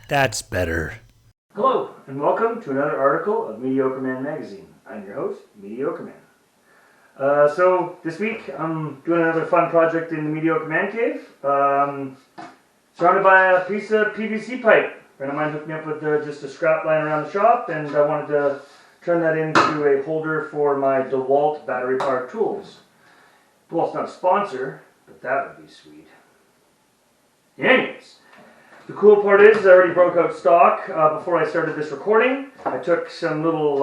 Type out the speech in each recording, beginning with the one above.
That's better. Hello, and welcome to another article of Mediocre Man magazine. I'm your host, Mediocre Man. So this week I'm doing another fun project in the Mediocre Man cave. Surrounded by a piece of PVC pipe. A friend of mine hooked me up with just a scrap lying around the shop, and I wanted to turn that into a holder for my Dewalt battery powered tools. Dewalt's not a sponsor, but that would be sweet. Anyways, the cool part is I already broke out stock before I started this recording. I took some little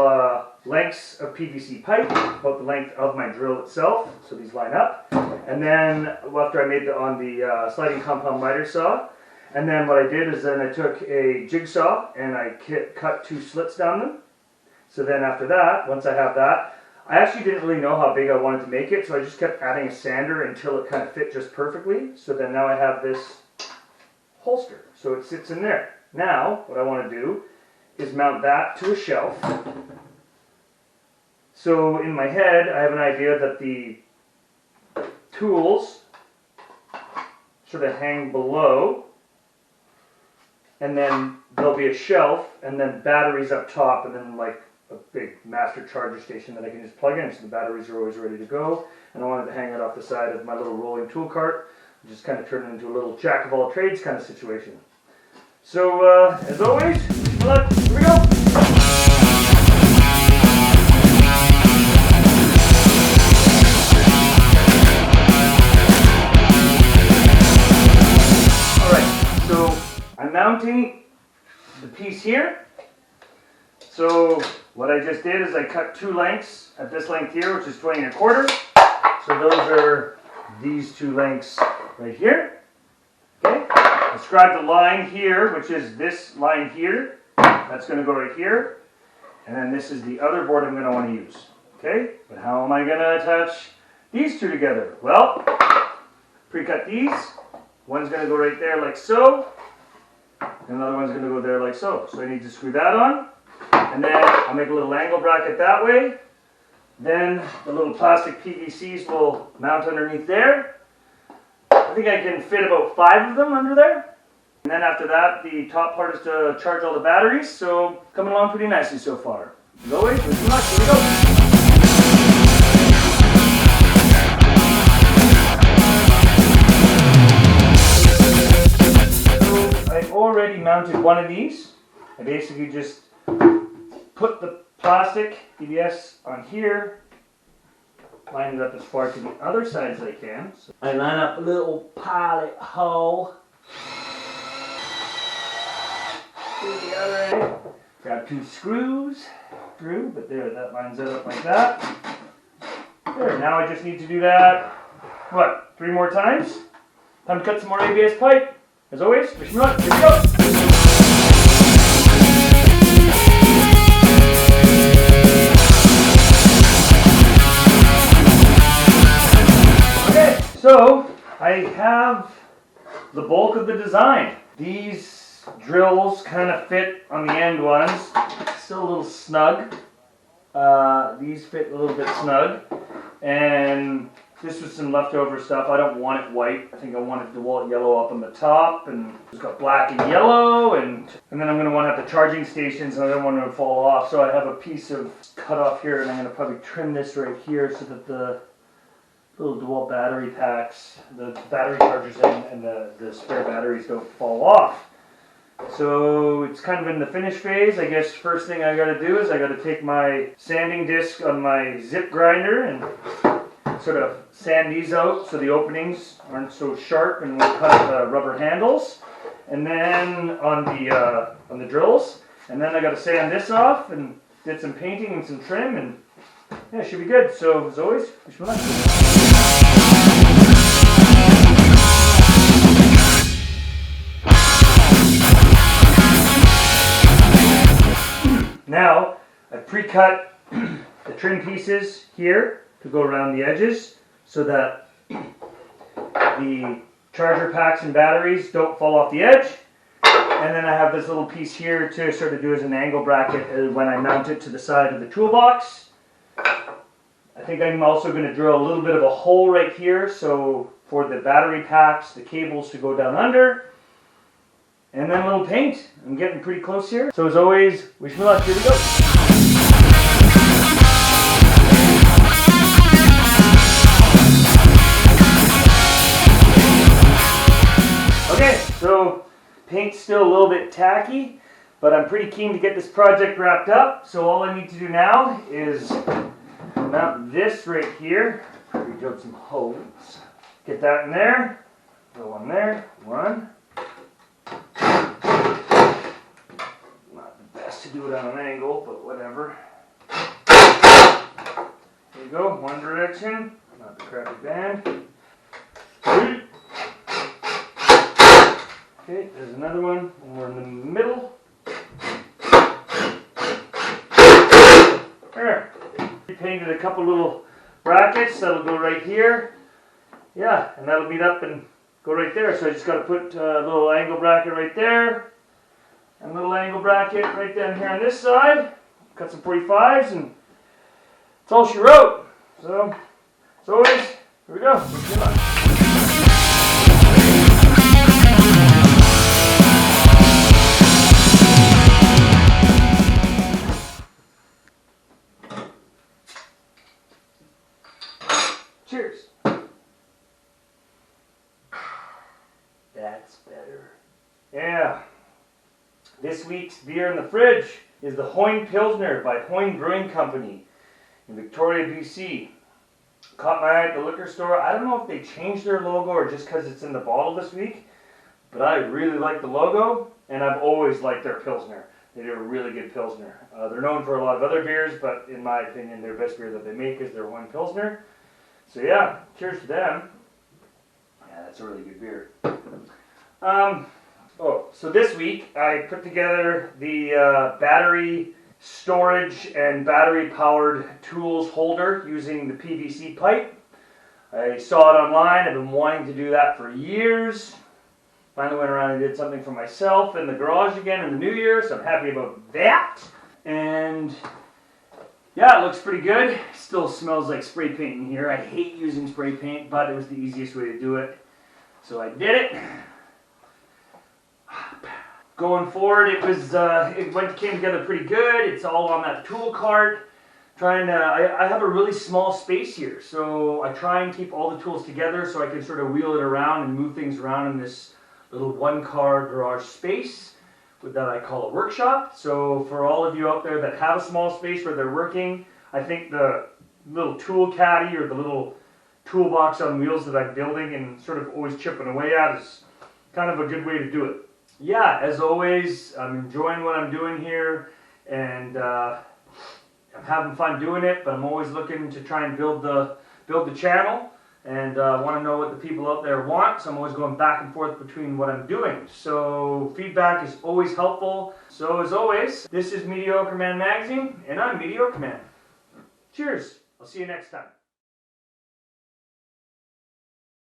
lengths of PVC pipe, about the length of my drill itself, so these line up. And then after I made on the sliding compound miter saw, and then what I did is then I took a jigsaw and I cut 2 slits down them. So then after that, once I have that, I actually didn't really know how big I wanted to make it, so I just kept adding a sander until it kind of fit just perfectly. So then now I have this holster, so it sits in there. Now, what I want to do is mount that to a shelf. So in my head, I have an idea that the tools sort of hang below, and then there'll be a shelf, and then batteries up top, and then like a big master charger station that I can just plug in, so the batteries are always ready to go. And I wanted to hang it off the side of my little rolling tool cart, just kind of turn it into a little jack of all trades kind of situation. So as always, here we go. Alright, so I'm mounting the piece here. So what I just did is I cut 2 lengths at this length here, which is 20 1/4. So those are these 2 lengths right here. Okay. I scribed a line here, which is this line here. That's going to go right here. And then this is the other board I'm going to want to use. Okay. But how am I going to attach these 2 together? Well, pre-cut these. One's going to go right there like so. And another one's going to go there like so. So I need to screw that on. And then I'll make a little angle bracket that way. Then the little plastic PVCs will mount underneath there. I think I can fit about 5 of them under there. And then after that, the top part is to charge all the batteries. So coming along pretty nicely so far. As always, wish you luck. Here we go. So I've already mounted one of these. I basically just put the plastic PVS on here, line it up as far to the other side as I can. So I line up a little pilot hole to the other end. Grab 2 screws through, but there, that lines it up like that. There, now I just need to do that, what, 3 more times? Time to cut some more ABS pipe. As always, wish me luck. Here we go. So, I have the bulk of the design. These drills kind of fit on the end ones. Still a little snug. These fit a little bit snug. And this was some leftover stuff. I don't want it white. I think I want it Dewalt yellow up on the top. And it's got black and yellow. And then I'm going to want to have the charging stations, and I don't want them to fall off. So I have a piece of cut off here, and I'm going to probably trim this right here so that the little Dewalt battery packs, the battery chargers and the spare batteries don't fall off. So it's kind of in the finish phase. I guess first thing I got to do is I got to take my sanding disc on my zip grinder and sort of sand these out so the openings aren't so sharp, and we'll cut the rubber handles. And then on the drills, and then I got to sand this off and did some painting and some trim, and yeah, it should be good. So as always, wish me luck. Now, I've pre-cut the trim pieces here to go around the edges so that the charger packs and batteries don't fall off the edge. And then I have this little piece here to sort of do as an angle bracket when I mount it to the side of the toolbox. I think I'm also going to drill a little bit of a hole right here so for the battery packs, the cables to go down under. and then a little paint. I'm getting pretty close here. So as always, wish me luck. Here we go. Okay, so paint's still a little bit tacky, but I'm pretty keen to get this project wrapped up. So all I need to do now is mount this right here. We drop some holes. Get that in there. Go one there. One. Not the best to do it on an angle, but whatever. There you go. One direction. Not the crappy band. Two. Okay, there's another one. And we're in the middle. There. We painted a couple little brackets that'll go right here. Yeah, and that'll meet up and go right there. So I just got to put a little angle bracket right there, and a little angle bracket right down here on this side. Cut some 45s, and that's all she wrote. So, as always, here we go. Good luck. Cheers. That's better. Yeah. This week's beer in the fridge is the Hoyne Pilsner by Hoyne Brewing Company in Victoria, BC. Caught my eye at the liquor store. I don't know if they changed their logo or just because it's in the bottle this week, but I really like the logo, and I've always liked their Pilsner. They do a really good Pilsner. They're known for a lot of other beers, but in my opinion, their best beer that they make is their Hoyne Pilsner. So yeah, cheers to them. Yeah, that's a really good beer. So this week I put together the battery storage and battery powered tools holder using the PVC pipe. I saw it online. I've been wanting to do that for years. Finally went around and did something for myself in the garage again in the new year, so I'm happy about that. And yeah, it looks pretty good. Still smells like spray paint in here. I hate using spray paint, but it was the easiest way to do it. So I did it. Going forward, it came together pretty good. It's all on that tool cart. I have a really small space here, so I try and keep all the tools together so I can sort of wheel it around and move things around in this little one-car garage space that I call a workshop. So for all of you out there that have a small space where they're working, I think the little tool caddy or the little toolbox on wheels that I'm building and sort of always chipping away at is kind of a good way to do it. Yeah, as always, I'm enjoying what I'm doing here, and I'm having fun doing it, but I'm always looking to try and build the channel, and want to know what the people out there want, so I'm always going back and forth between what I'm doing. So feedback is always helpful. So as always, this is Mediocre Man Magazine, and I'm Mediocre Man. Cheers. I'll see you next time.